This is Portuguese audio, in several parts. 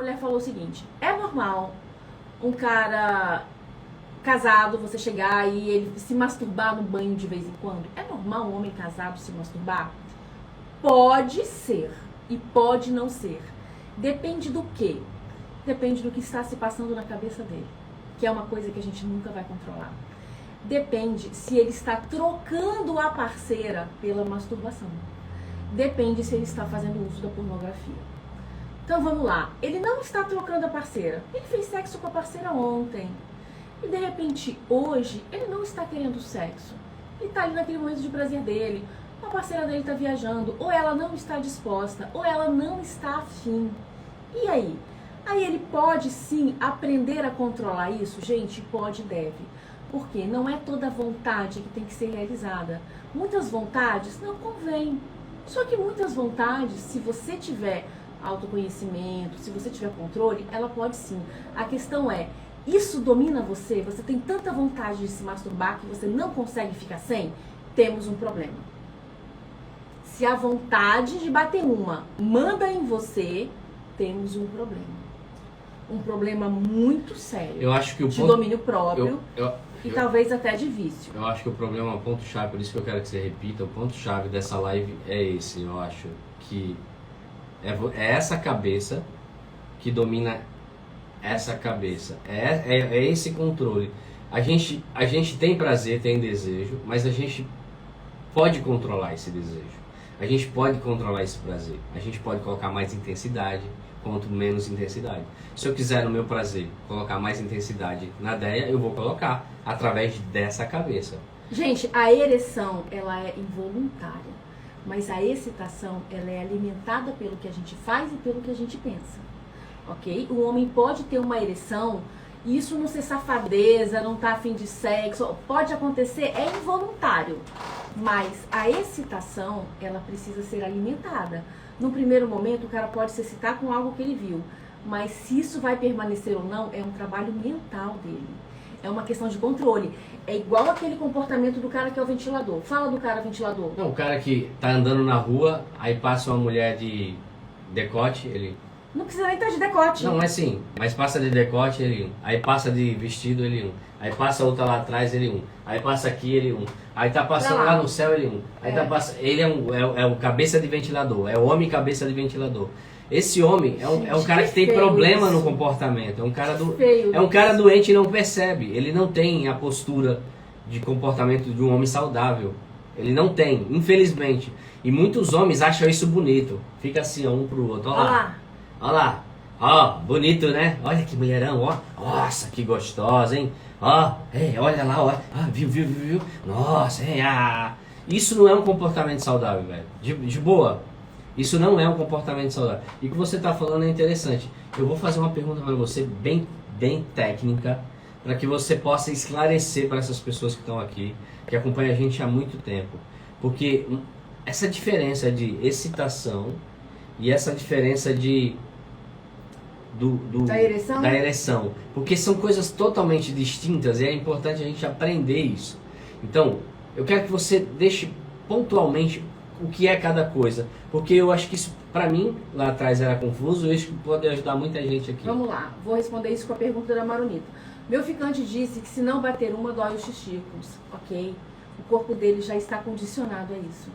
mulher falou o seguinte: é normal um cara casado, você chegar e ele se masturbar no banho de vez em quando? É normal um homem casado se masturbar? Pode ser e pode não ser. Depende do quê? Depende do que está se passando na cabeça dele, que é uma coisa que a gente nunca vai controlar. Depende se ele está trocando a parceira pela masturbação. Depende se ele está fazendo uso da pornografia. Então vamos lá, ele não está trocando a parceira, ele fez sexo com a parceira ontem. E de repente, hoje, ele não está querendo sexo. Ele está ali naquele momento de prazer dele. A parceira dele está viajando, ou ela não está disposta, ou ela não está afim. E aí? Aí ele pode sim aprender a controlar isso? Gente, pode e deve. Porque não é toda vontade que tem que ser realizada. Muitas vontades não convém. Só que muitas vontades, se você tiver autoconhecimento, se você tiver controle, ela pode sim. A questão é, isso domina você? Você tem tanta vontade de se masturbar que você não consegue ficar sem? Temos um problema. Se a vontade de bater uma manda em você, temos um problema. Um problema muito sério. Eu acho que o de domínio próprio e talvez até de vício. Eu acho que o problema, o ponto-chave, por isso que eu quero que você repita, o ponto-chave dessa live é esse. Eu acho que é essa cabeça que domina essa cabeça. É esse controle. A gente tem prazer, tem desejo, mas a gente pode controlar esse desejo. A gente pode controlar esse prazer. A gente pode colocar mais intensidade, quanto menos intensidade. Se eu quiser no meu prazer colocar mais intensidade na ideia, eu vou colocar através dessa cabeça. Gente, a ereção, ela é involuntária, mas a excitação, ela é alimentada pelo que a gente faz e pelo que a gente pensa, ok? O homem pode ter uma ereção e isso não ser safadeza, não tá afim de sexo, pode acontecer, é involuntário, mas a excitação, ela precisa ser alimentada. No primeiro momento, o cara pode se excitar com algo que ele viu, mas se isso vai permanecer ou não, é um trabalho mental dele. É uma questão de controle. É igual aquele comportamento do cara que é o ventilador. Fala do cara ventilador. Não, o cara que tá andando na rua, aí passa uma mulher de decote, ele... Não precisa nem estar de decote. Não, é assim, mas passa de decote, ele aí passa de vestido, ele aí passa outra lá atrás, ele aí passa aqui, ele aí tá passando lá no céu, ele aí tá passando, ele é o cabeça de ventilador, é o homem cabeça de ventilador. Esse homem é um cara que tem problema no comportamento, é um cara doente e não percebe, ele não tem a postura de comportamento de um homem saudável, ele não tem, infelizmente. E muitos homens acham isso bonito, fica assim, ó, um pro outro, ó lá. Olha lá, ó, bonito, né? Olha que mulherão, ó. Nossa, que gostosa, hein? Ó, olha lá, ó. Ah, viu? Nossa, Isso não é um comportamento saudável, velho. De boa. Isso não é um comportamento saudável. E o que você tá falando é interessante. Eu vou fazer uma pergunta para você bem técnica, para que você possa esclarecer para essas pessoas que estão aqui, que acompanham a gente há muito tempo. Porque essa diferença de excitação e essa diferença da ereção, porque são coisas totalmente distintas e é importante a gente aprender isso. Então, eu quero que você deixe pontualmente o que é cada coisa, porque eu acho que isso, pra mim, lá atrás era confuso, eu acho que pode ajudar muita gente aqui. Vamos lá, vou responder isso com a pergunta da Maronita. Meu ficante disse que se não bater uma, dói os testículos, ok? O corpo dele já está condicionado a isso.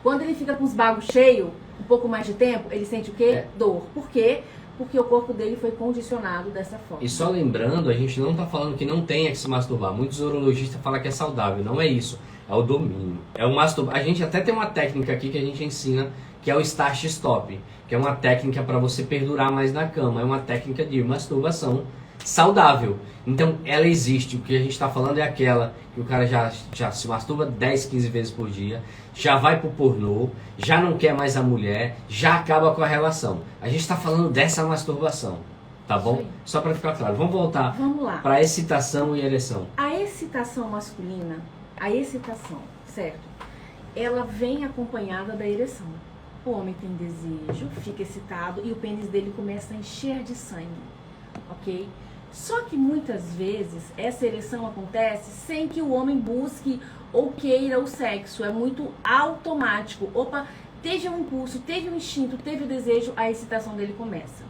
Quando ele fica com os bagos cheios, um pouco mais de tempo, ele sente o quê? Dor. Por quê? Porque o corpo dele foi condicionado dessa forma. E só lembrando, a gente não está falando que não tenha que se masturbar. Muitos urologistas falam que é saudável. Não é isso. É o domínio. É o masturbar. A gente até tem uma técnica aqui que a gente ensina, que é o start stop. Que é uma técnica para você perdurar mais na cama. É uma técnica de masturbação saudável. Então, ela existe. O que a gente está falando é aquela que o cara já se masturba 10, 15 vezes por dia, já vai pro pornô, já não quer mais a mulher, já acaba com a relação. A gente está falando dessa masturbação, tá bom? Sim. Só para ficar claro. Vamos voltar para excitação e ereção. A excitação masculina, certo? Ela vem acompanhada da ereção. O homem tem desejo, fica excitado e o pênis dele começa a encher de sangue, ok? Só que muitas vezes essa ereção acontece sem que o homem busque ou queira o sexo. É muito automático. Opa, teve um impulso, teve um instinto, teve o desejo, a excitação dele começa.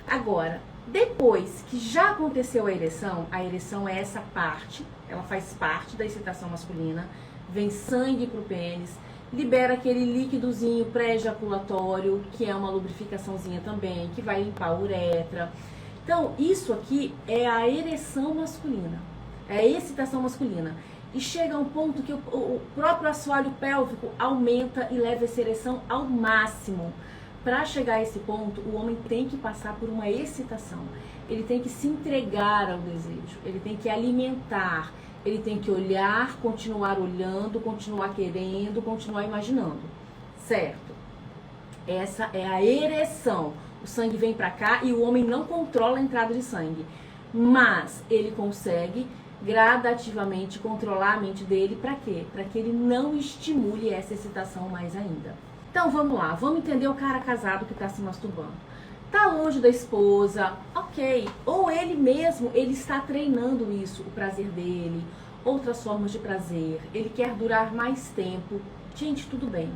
Agora, depois que já aconteceu a ereção é essa parte, ela faz parte da excitação masculina, vem sangue pro pênis, libera aquele líquidozinho pré-ejaculatório, que é uma lubrificaçãozinha também, que vai limpar a uretra. Então, isso aqui é a ereção masculina, é a excitação masculina. E chega a um ponto que o próprio assoalho pélvico aumenta e leva essa ereção ao máximo. Para chegar a esse ponto, o homem tem que passar por uma excitação. Ele tem que se entregar ao desejo, ele tem que alimentar, ele tem que olhar, continuar olhando, continuar querendo, continuar imaginando. Certo? Essa é a ereção. O sangue vem para cá e o homem não controla a entrada de sangue. Mas ele consegue gradativamente controlar a mente dele. Para quê? Para que ele não estimule essa excitação mais ainda. Então vamos lá, vamos entender o cara casado que está se masturbando. Tá longe da esposa, ok. Ou ele mesmo, ele está treinando isso, o prazer dele, outras formas de prazer. Ele quer durar mais tempo. Gente, tudo bem.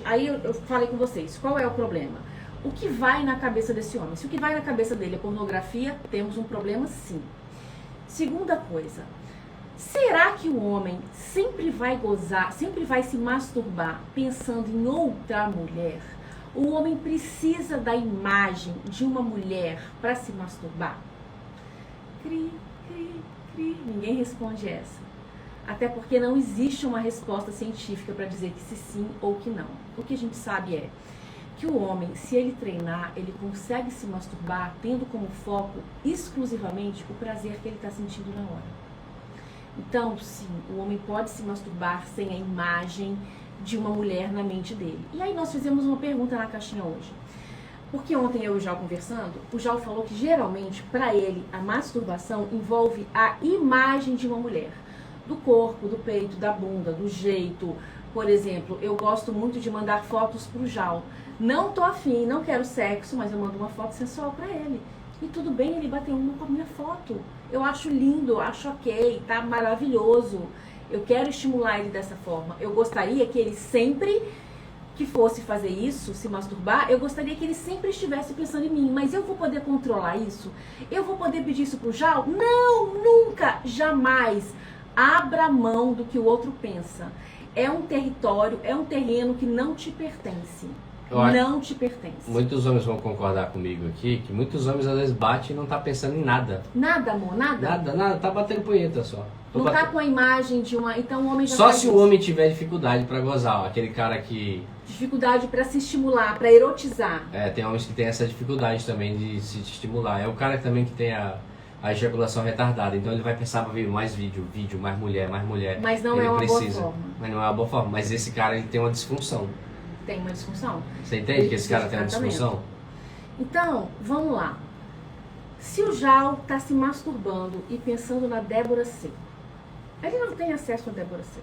Aí eu falei com vocês, qual é o problema? O que vai na cabeça desse homem? Se o que vai na cabeça dele é pornografia, temos um problema sim. Segunda coisa, será que o homem sempre vai gozar, sempre vai se masturbar pensando em outra mulher? O homem precisa da imagem de uma mulher para se masturbar? Cri, cri, cri. Ninguém responde essa. Até porque não existe uma resposta científica para dizer que se sim ou que não. O que a gente sabe é que o homem, se ele treinar, ele consegue se masturbar tendo como foco exclusivamente o prazer que ele está sentindo na hora. Então, sim, o homem pode se masturbar sem a imagem de uma mulher na mente dele. E aí nós fizemos uma pergunta na caixinha hoje. Porque ontem eu e o Jal conversando, o Jal falou que geralmente, para ele, a masturbação envolve a imagem de uma mulher. Do corpo, do peito, da bunda, do jeito. Por exemplo, eu gosto muito de mandar fotos pro Jal. Não tô afim, não quero sexo, mas eu mando uma foto sensual para ele. E tudo bem ele bater uma com a minha foto. Eu acho lindo, eu acho ok, tá maravilhoso. Eu quero estimular ele dessa forma. Eu gostaria que ele sempre que fosse fazer isso, se masturbar, eu gostaria que ele sempre estivesse pensando em mim. Mas eu vou poder controlar isso? Eu vou poder pedir isso pro Jal? Não, nunca, jamais. Abra mão do que o outro pensa. É um território, é um terreno que não te pertence. Não te pertence. Muitos homens vão concordar comigo aqui, que muitos homens às vezes batem e não tá pensando em nada. Nada, amor, nada? Nada, tá batendo punheta só. Tá com a imagem de uma... Então o homem já só se o homem tiver dificuldade pra gozar, ó, aquele cara que... Dificuldade pra se estimular, pra erotizar. Tem homens que tem essa dificuldade também de se estimular. É o cara também que tem a ejaculação retardada, então ele vai pensar pra ver mais vídeo, mais mulher. Mas não é uma boa forma. Mas não é uma boa forma, mas esse cara ele tem uma disfunção. Tem uma disfunção. Você entende que esse cara tem uma disfunção? Então, vamos lá. Se o Jal tá se masturbando e pensando na Débora C, ele não tem acesso a Débora C.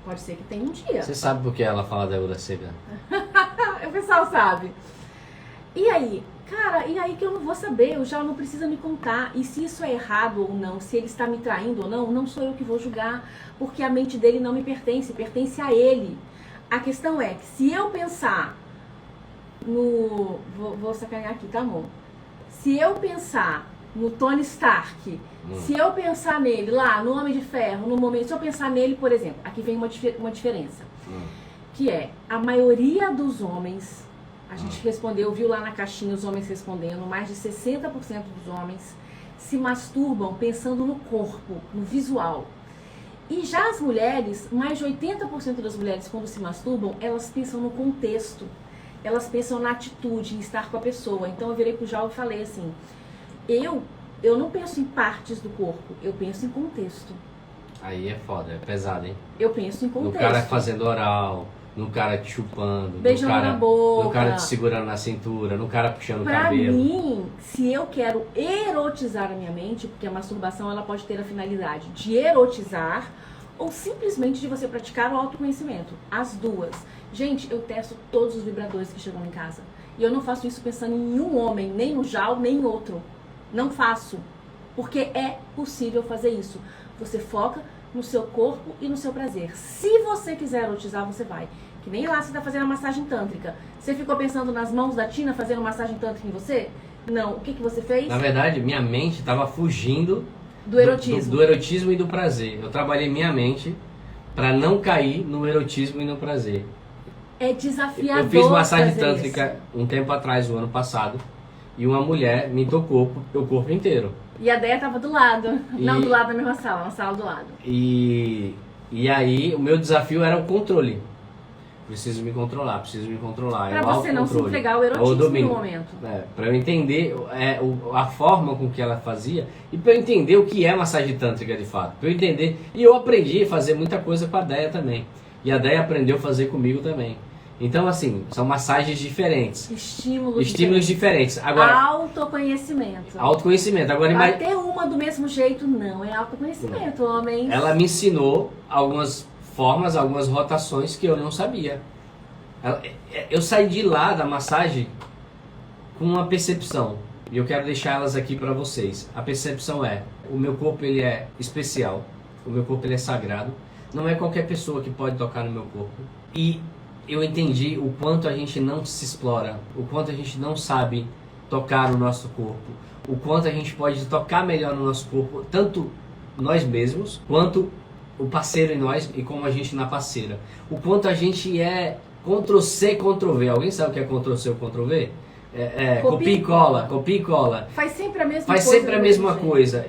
Pode ser que tenha um dia. Você sabe por que ela fala Débora C, né? O pessoal sabe. E aí? Cara, e aí que eu não vou saber, o Jal não precisa me contar. E se isso é errado ou não, se ele está me traindo ou não, não sou eu que vou julgar. Porque a mente dele não me pertence, pertence a ele. A questão é que se eu pensar no... Vou sacanear aqui, tá, amor? Se eu pensar no Tony Stark, se eu pensar nele lá, no Homem de Ferro, no momento... Se eu pensar nele, por exemplo, aqui vem uma diferença. Que é, a maioria dos homens... A gente respondeu, viu lá na caixinha os homens respondendo, mais de 60% dos homens se masturbam pensando no corpo, no visual. E já as mulheres, mais de 80% das mulheres quando se masturbam, elas pensam no contexto, elas pensam na atitude, em estar com a pessoa. Então eu virei pro Jal e falei assim, eu não penso em partes do corpo, eu penso em contexto. Aí é foda, é pesado, hein? Eu penso em contexto. No cara fazendo oral, no cara te chupando, beijando na boca, no cara te segurando na cintura, no cara puxando o cabelo. Pra mim, se eu quero erotizar a minha mente, porque a masturbação ela pode ter a finalidade de erotizar ou simplesmente de você praticar o autoconhecimento. As duas. Gente, eu testo todos os vibradores que chegam em casa. E eu não faço isso pensando em nenhum homem, nem no Jal, nem em outro. Não faço. Porque é possível fazer isso. Você foca no seu corpo e no seu prazer. Se você quiser erotizar, você vai. Que nem lá você tá fazendo a massagem tântrica. Você ficou pensando nas mãos da Tina fazendo massagem tântrica em você? Não. O que você fez? Na verdade, minha mente estava fugindo Do erotismo. do erotismo e do prazer. Eu trabalhei minha mente para não cair no erotismo e no prazer. É desafiador. Eu fiz massagem fazer tântrica isso. um tempo atrás, o ano passado, e uma mulher me tocou o corpo inteiro. E a Deia tava do lado. E- Não do lado da mesma sala, uma sala do lado. E aí o meu desafio era o controle. Preciso me controlar. Pra é o você não se autocontrole, entregar ao é o erotismo no domínio. momento. Para eu entender a forma com que ela fazia e para eu entender o que é massagem tântrica de fato. Para eu entender. E eu aprendi a fazer muita coisa com a Deia também. E a Deia aprendeu a fazer comigo também. Então, assim, são massagens diferentes. Estímulos diferentes. Agora, Autoconhecimento. autoconhecimento. Agora, Bater uma do mesmo jeito, não. É autoconhecimento, homens. ela me ensinou algumas formas, algumas rotações que eu não sabia. Eu saí de lá da massagem com uma percepção. E eu quero deixar elas aqui para vocês. A percepção é: o meu corpo ele é especial, o meu corpo ele é sagrado. Não é qualquer pessoa que pode tocar no meu corpo. E eu entendi o quanto a gente não se explora, o quanto a gente não sabe tocar no nosso corpo, o quanto a gente pode tocar melhor no nosso corpo, tanto nós mesmos, quanto o parceiro em nós e como a gente na parceira. O quanto a gente é Ctrl-C, Ctrl-V. Alguém sabe o que é Ctrl-C ou Ctrl-V? Copia e cola, copia e cola. Faz sempre a mesma Faz coisa. sempre a mesma coisa.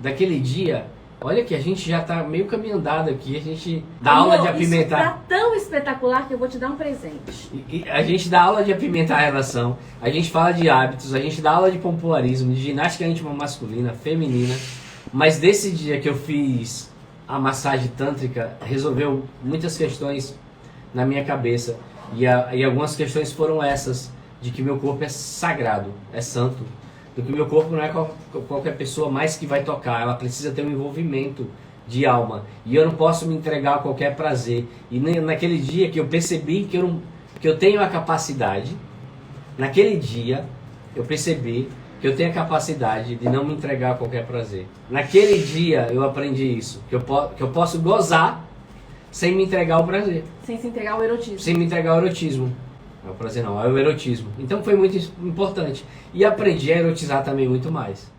Daquele dia, olha que a gente já tá meio caminho andado aqui, a gente dá Amor, aula de apimentar. Isso tá tão espetacular que eu vou te dar um presente. E a gente dá aula de apimentar a relação, a gente fala de hábitos, a gente dá aula de pompoarismo, de ginástica íntima masculina, feminina. Mas desse dia que eu fiz a massagem tântrica, resolveu muitas questões na minha cabeça. E algumas questões foram essas, de que meu corpo é sagrado, é santo. Do que meu corpo não é qualquer pessoa mais que vai tocar, ela precisa ter um envolvimento de alma. E eu não posso me entregar a qualquer prazer. E naquele dia que eu percebi que eu tenho a capacidade, naquele dia eu percebi que eu tenho a capacidade de não me entregar a qualquer prazer. Naquele dia eu aprendi isso, que eu posso gozar sem me entregar ao prazer. Sem se entregar ao erotismo. Sem me entregar ao erotismo. Não é o prazer não, é o erotismo. Então foi muito importante. E aprendi a erotizar também muito mais.